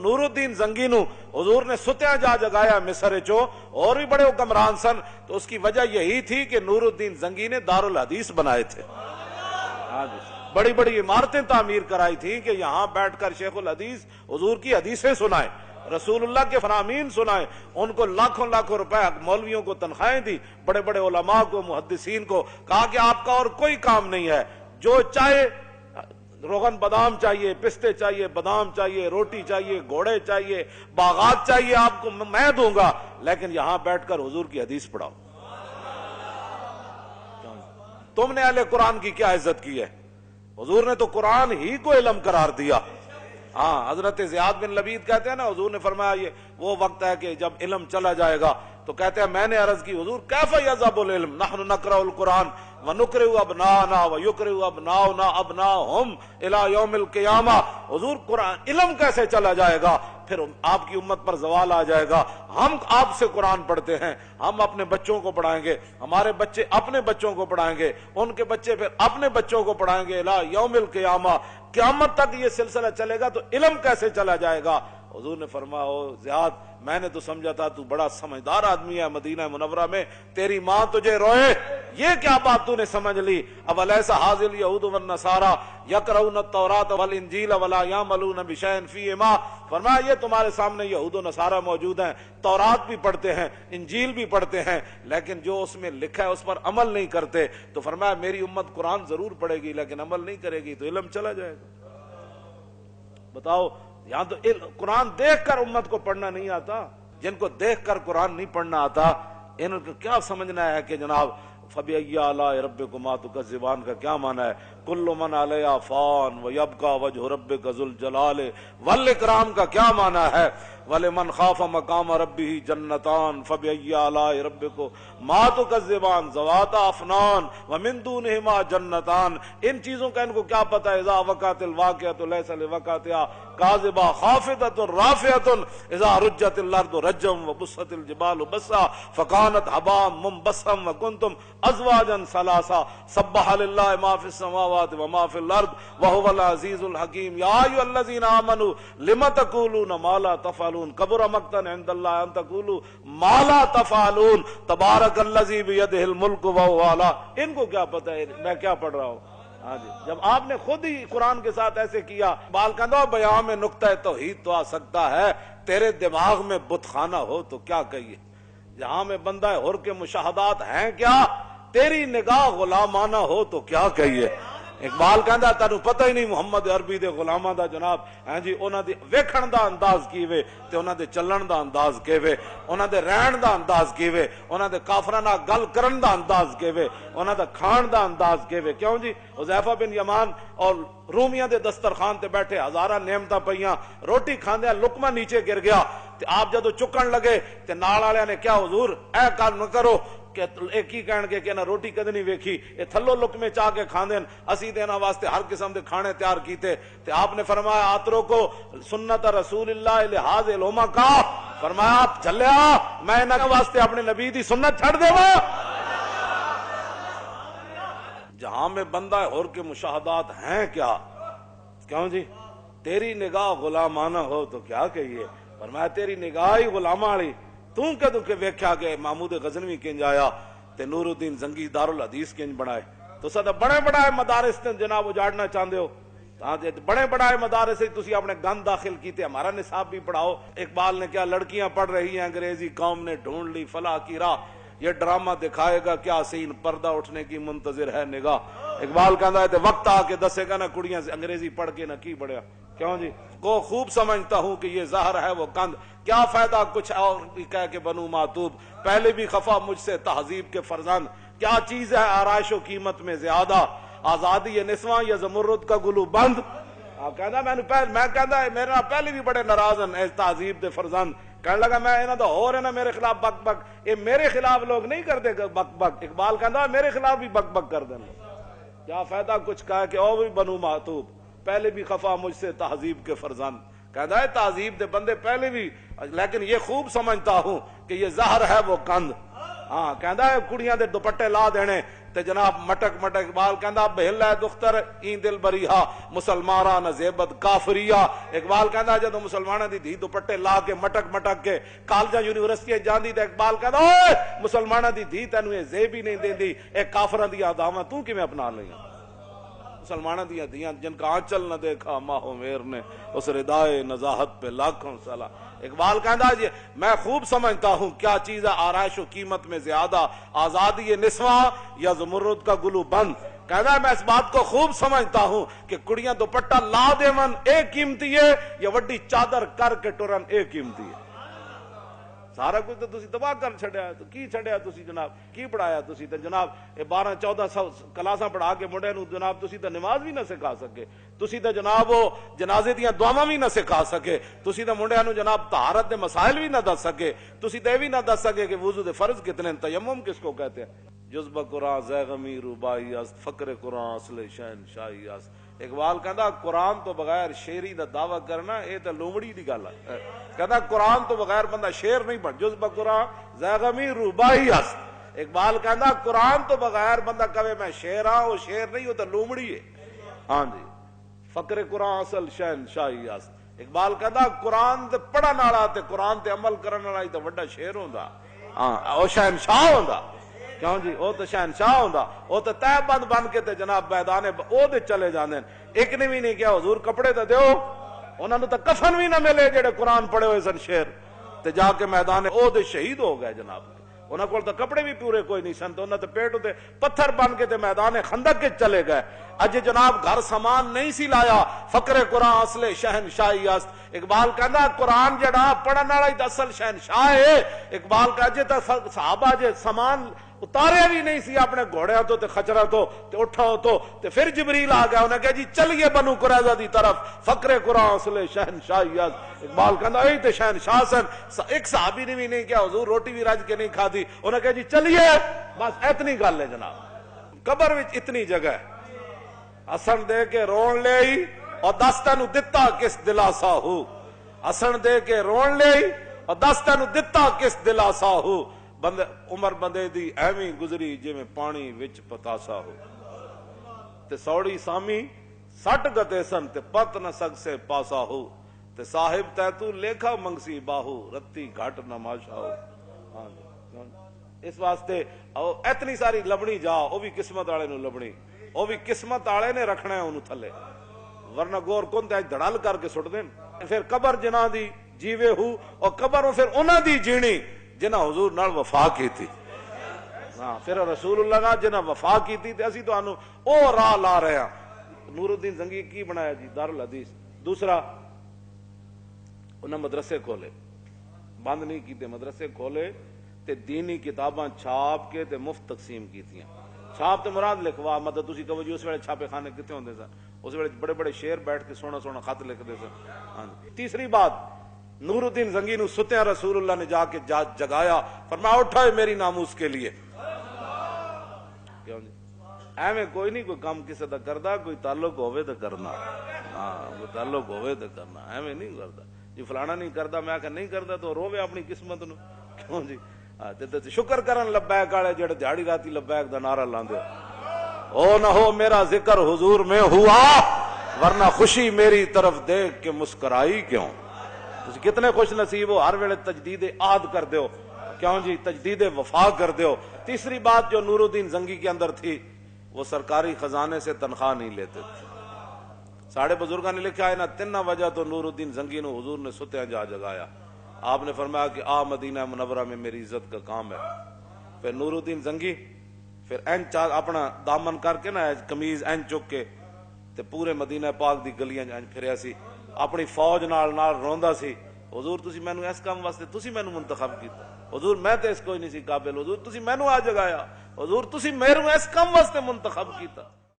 نور الدین زنگی نو حضور نے ستیا جا جگایا مصر چو، اور بھی بڑے حکمران سن، تو اس کی وجہ یہی تھی کہ نور الدین زنگی نے دارالحدیث بنائے تھے، بڑی بڑی عمارتیں تعمیر کرائی تھی کہ یہاں بیٹھ کر شیخ الحدیث حضور کی حدیثیں سنائیں، رسول اللہ کے فرامین سنائیں، ان کو لاکھوں لاکھوں روپے مولویوں کو تنخواہیں دی، بڑے بڑے علماء کو، محدثین کو، کہا کہ آپ کا اور کوئی کام نہیں ہے، جو چاہے روغن بادام چاہیے، پستے چاہیے، بادام چاہیے، روٹی چاہیے، گھوڑے چاہیے، باغات چاہیے، آپ کو میں دوں گا، لیکن یہاں بیٹھ کر حضور کی حدیث پڑھاؤ۔ تم نے اہل قرآن کی کیا عزت کی ہے؟ حضور نے تو قرآن ہی کو علم قرار دیا۔ ہاں، حضرت زیاد بن لبید کہتے ہیں نا، حضور نے فرمایا یہ وہ وقت ہے کہ جب علم چلا جائے گا، تو کہتے ہیں میں نے عرض کی حضور کیف یذهب العلم نحن نقرأ القرآن ونقرئ ابناءنا ويقرئ ابناؤنا ابناءهم الى يوم القیامہ، حضور قرآن علم کیسے چلا جائے گا؟ پھر آپ کی امت پر زوال آ جائے گا، ہم آپ سے قرآن پڑھتے ہیں، ہم اپنے بچوں کو پڑھائیں گے، ہمارے بچے اپنے بچوں کو پڑھائیں گے، ان کے بچے پھر اپنے بچوں کو پڑھائیں گے، الی یوم القیامہ، قیامت تک یہ سلسلہ چلے گا، تو علم کیسے چلا جائے گا؟ حضور نے فرمایا او زیاد، میں نے تو سمجھا تھا تو بڑا سمجھدار آدمی ہے، مدینہ منورہ میں تیری ماں تجھے روئے، یہ کیا بات تو نے سمجھ لی؟ اب الیس ھذا الیہود والنصارى یقرؤون التوراۃ والانجیل ولا یعملون بشیء فیہما، فرمایا یہ تمہارے سامنے یہود و نصارہ موجود ہیں، تورات بھی پڑھتے ہیں، انجیل بھی پڑھتے ہیں، لیکن جو اس میں لکھا ہے اس پر عمل نہیں کرتے، تو فرمایا میری امت قرآن ضرور پڑھے گی لیکن عمل نہیں کرے گی، تو علم چلا جائے گا۔ بتاؤ، یہاں تو قرآن دیکھ کر امت کو پڑھنا نہیں آتا، جن کو دیکھ کر قرآن نہیں پڑھنا آتا، ان کو کیا سمجھنا ہے کہ جناب فَبِأَيِّ آلَاءِ رَبِّكُمَا تُكَذِّبَانِ کا کیا معنی ہے؟ كُلُّ مَنْ عَلَيْهَا فَانٍ وَيَبْقَى وَجْهُ رَبِّكَ ذُو الْجَلَالِ وَالْإِكْرَامِ کا کیا معنی ہے؟ وَلِمَنْ خَافَ مَقَامَ رَبِّهِ جَنَّتَانِ فَبِأَيِّ آلَاءِ رَبِّكُمَا تُكَذِّبَانِ ذَوَاتَا أَفْنَانٍ وَمِن دُونِهِمَا جَنَّتَانِ، ان چیزوں کا ان کو کیا پتہ ہے؟ اذا وقعت الواقعۃ ليس لوقعتها كاذبہ خافضۃ رافعۃ اذا رجت الارض رجا وبست الجبال بسا فكانت هباء منبثا وكنتم ازواجا ثلاثا سبح لله ما في السماوات وما في الارض وهو العزيز الحكيم يا ايها الذين امنوا لم تقولون ما لا تفعلون كبر مقتا عند الله ان تقولوا ما لا تفعلون تبارك الذي بيده الملك وهو على، ان کو کیا پتہ ہے میں کیا پڑھ رہا ہوں؟ ہاں جی، جب آپ نے خود ہی قرآن کے ساتھ ایسے کیا، بال کندھا بیان میں نقطہ توحید تو آ سکتا ہے، تیرے دماغ میں بت خانہ ہو تو کیا کہیے؟ جہاں میں بندہ حر کے مشاہدات ہیں کیا، تیری نگاہ غلامانہ ہو تو کیا کہیے؟ اقبال کہندا تانوں پتہ ہی نہیں محمد عربی دے غلاماں دا جناب، ہاں جی، انہاں دی ویکھن دا انداز کیویں تے انہاں دے چلن دا انداز کیویں، انہاں دے رہن دا انداز کیویں، انہاں دے کافراں نال گل کرن دا انداز کیویں، انہاں دا کھان دا انداز کیویں۔ کیوں جی؟ حذیفہ بن یمان اور رومیاں دے دسترخوان تے بیٹھے، ہزاراں نعمتاں پئیاں، روٹی کھاندیاں لقمہ نیچے گر گیا تے آپ جدوں چکن لگے تے نال والیاں نے کیا حضور اے کام نہ کرو، کہ ایک ہی کہن گے کہ نہ روٹی کدی نہیں ویکھی، یہ تھلو لقمے چاہ کے کھاندے، اسی دینا واسطے ہر قسم دے کھانے تیار کیتے، تے آپ نے فرمایا آترو کو سنت رسول اللہ لحاظ الہما کا، فرمایا آپ چلیا میں انہاں واسطے اپنے نبی دی سنت چھڑ دیواں۔ جہاں میں بندہ حر کے مشاہدات ہیں کیا؟ کیوں جی؟ تیری نگاہ غلامانہ ہو تو کیا کہیے؟ فرمایا تیری نگاہ ہی غلاماں والی، توں کدوں کہ ویکھیا کہ محمود غزنوی کنج آیا تے نور الدین زنگی دارالحدیث کنج بنائے، تو سدا بڑے بڑے مدارس تے جناب اجاڑنا چاہندے ہو، بڑے بڑے مدارس تسی اپنے گند داخل کیتے، ہمارا نصاب بھی پڑھاؤ۔ اقبال نے کیا لڑکیاں پڑھ رہی ہیں انگریزی قوم نے ڈھونڈ لی فلاح کی راہ، یہ ڈرامہ دکھائے گا کیا سین، پردہ اٹھنے کی منتظر ہے نگاہ۔ اقبال کہتا ہے وقت آ کے دسے گا نا کڑیاں سے انگریزی پڑھ کے نہ کی بڑھیا۔ کیوں جی؟ کو خوب سمجھتا ہوں کہ یہ زہر ہے وہ کند، کیا فائدہ کچھ اور کہہ کے بنو معتوب، پہلے بھی خفا مجھ سے تہذیب کے فرزند، کیا چیز ہے آرائش و قیمت میں زیادہ، آزادی نسواں یا زمرد کا گلو بند۔ کہنا میں کہنا میرے پہلے بھی بڑے ناراض ہیں تہذیب دے فرزند، کہنے لگا میں انہاں دا ہور ہے نا میرے خلاف بک بک، یہ میرے خلاف لوگ نہیں کرتے بک بک، اقبال کہنا میرے خلاف بھی بک بک کر دیں، کیا فائدہ کچھ کہا کہ او بھی بنو معتوب، پہلے بھی خفا مجھ سے تہذیب کے فرزند۔ کہتا ہے تہذیب دے بندے پہلے بھی، لیکن یہ خوب سمجھتا ہوں کہ یہ زہر ہے وہ کند۔ ہاں کہتا ہے کڑیاں دے دوپٹے لا دینے تے جناب مٹک مٹک اقبال کہندا بہل ہے دختر این دل بریہا مسلماناں نہ زیبت کافریا. اقبال کہندا جدوں مسلماناں دی دھی دوپٹے لا کے مٹک مٹک کے کالجاں یونیورسٹیاں جاندی تے اقبال کہندا اوئے مسلماناں دی دھی تینوں اے زیب ہی نہیں دیندی, اے کافراں دی اداواں تو کیویں اپنا لئیاں؟ مسلمانوں دیا دیاں جن کا آنچل نہ دیکھا ماہو میر نے اس ردائے نزاہت پہ لاکھوں سالہ. اقبال کہندا جی میں خوب سمجھتا ہوں کیا چیز ہے آرائش و قیمت میں زیادہ, آزادی نسواں یا زمرد کا گلو بند. کہندا میں اس بات کو خوب سمجھتا ہوں کہ کڑیاں دوپٹہ لا دیون ایک قیمتی ہے یا وڈی چادر کر کے ٹرن ایک قیمتی ہے. سارا کچھ تو تسی تباہ کر چھڑیا, تو کی چھڑیا تسی جناب, کی پڑھایا تسی تے جناب 12-14 کلاساں پڑھا کے منڈے نو جناب تسی تے نماز بھی نہ سکھا سکے, تسی تے جناب وہ جنازے دیاں دعاواں بھی نہ سکھا سکے, تسی تے منڈیاں نو جناب طہارت دے مسائل بھی نہ دس سکے, تسی تے بھی نہ دس سکے کہ وضو دے فرض کتنے, تیمم کس کو کہتے ہیں. جذبہ قرآن زیغمی روبائی است, فقر قرآن اصل شہنشاہی است. اقبال کہندا قرآن تو بغیر شیری دا دعویٰ کرنا اے تے لومڑی دی گل ہے. کہندا قرآن تو بغیر بندہ شیر نہیں بن, جذبہ قرآن زیغمی روبائی است. اقبال کہندا قرآن تو بغیر بندہ کہے میں شیر ہاں, وہ شیر نہیں, وہ تو لومڑی ہے. ہاں جی, فقر قرآن اصل شہنشاہی است. اقبال کہندا قرآن تے پڑھن والا تے قرآن تے عمل کرن والا تے وڈا شیر ہوندا, ہاں او شہنشاہ ہوندا. کیوں جی, او تے شہنشاہ ہوندا, او تے تہ بند بن کے تے جناب میدان او دے چلے جاندے. ایک نے بھی نہیں کیا حضور کپڑے تے دیو, انہاں نو تے کفن بھی نہ ملے جڑے قرآن پڑھے ہوئے سن شیر, تے جا کے میدان او دے شہید ہو گئے جناب. انہاں کول تے کپڑے بھی پورے کوئی نہیں سن, تے انہاں تے پیٹ تے پتھر بن کے تے میدان خندق کے چلے گئے. اج جناب گھر سامان نہیں سی لایا, فقر قرآن اصل شہنشاہی است. اقبال کہندا قرآن جڑا پڑھن والا ہی اصل شہنشاہ ہے. اقبال کہے تے صحابہ جے سامان اتارے بھی نہیں سی اپنے گھوڑیاں تو تے خچرا تو تے اٹھاؤ تو تے پھر جبریل آ گیا, انہیں کہا جی چلیے بنو قریظہ دی طرف, فقر قرآن اصل شہنشاہی است. اقبال کہندا اے تے شہنشاہ سن. ایک صحابی نے بھی نہیں کیا حضور روٹی بھی رج کے نہیں کھادی, انہیں کہا جی چلیے, بس اتنی گل ہے جناب. قبر وچ اتنی جگہ ہے, ہسن دے کے رون لے اور دس تینو دتا کس دلاسا ہو, ہسن دے کے رون لے اور دس تینو دتا کس دلاسا ہو. بندے عمر بندے دی ایویں گزری جویں پانی وچ پتاسا ہو, تے سوڑی سامی سٹ گتے سن تے پت نہ سگ سے پاسا ہو, تے صاحب تے تو لیکھا منگسی باہو رتی گھٹ نماشا ہو. اس واسطے اتنی ساری لبنی جا, او بھی قسمت والے نو لبنی, او بھی قسمت والے نے رکھنا ہے انہوں تھلے, ورنہ گور کون تے دھڑل کر کے سٹ دین. پھر قبر جنہ دی جیوے ہو, اور قبر پھر انہاں دی جینی جنہ حضور نال وفا کی تھی. ہاں پھر رسول اللہ نال جنہ وفا کی تھی تے اسی تو انو او راہ لا رہے ہیں. نور الدین زنگی کی بنایا جی دارالحدیث. دوسرا انہاں مدرسے کھولے, بند نہیں کیتے, مدرسے کھولے تے دینی کتاباں چھاپ کے تے مفت تقسیم کیتیاں. چھاپ تے مراد لکھوا, مطلب تسی کہو جی اس ویلے چھاپے خانے کتے ہوندے سن, اس ویلے بڑے بڑے شیر بیٹھ کے سونا سونا خط لکھتے سن. ہاں. تیسری بات, نور الدین زنگی نو ستیا رسول اللہ نے جا کے جگایا, فرمایا اٹھائے میری ناموس کے لیے. کیوں جی ایویں کوئی نہیں کوئی کام کسی دا کردا, کوئی تعلق ہوئے تو کرنا. ہاں کوئی تعلق ہوئے تو کرنا, ایویں نہیں کردا جی فلانا نہیں کردا میں آخر نہیں کردا تو روے اپنی قسمت نو. کیوں جی شکر کرن لبیک والے جڑے دیہڑی راتی لبیک دا نعرہ لاندے, او نہ ہو میرا ذکر حضور میں ہوا ورنہ خوشی میری طرف دیکھ کے مسکرائی کیوں. کتنے خوش نصیب ہو, ہر ویلے تجدید عہد کر دیو. کیوں جی تجدید وفا کر دیو. تیسری بات جو نور الدین زنگی کے اندر تھی, وہ سرکاری خزانے سے تنخواہ نہیں لیتے تھے. ساڑھے بزرگاں نے لکھا ہے نا, تین وجہ تو نور الدین زنگی نو حضور نے ستیا جا جگایا. آپ نے فرمایا کہ آ مدینہ منورہ میں میری عزت کا کام ہے. پھر نور الدین زنگی پھر این چار اپنا دامن کر کے نا کمیز این چک کے تے پورے مدینہ پاک دی گلیاں پھریا سی, اپنی فوج نال روندا سی, حضور تسی مینوں اس کام واسطے تسی مینوں منتخب کیتا, حضور میں تے اس کوئی نہیں سی قابل, حضور تسی مینوں آ جگایا, حضور تسی میرے اس کام واسطے منتخب کیتا.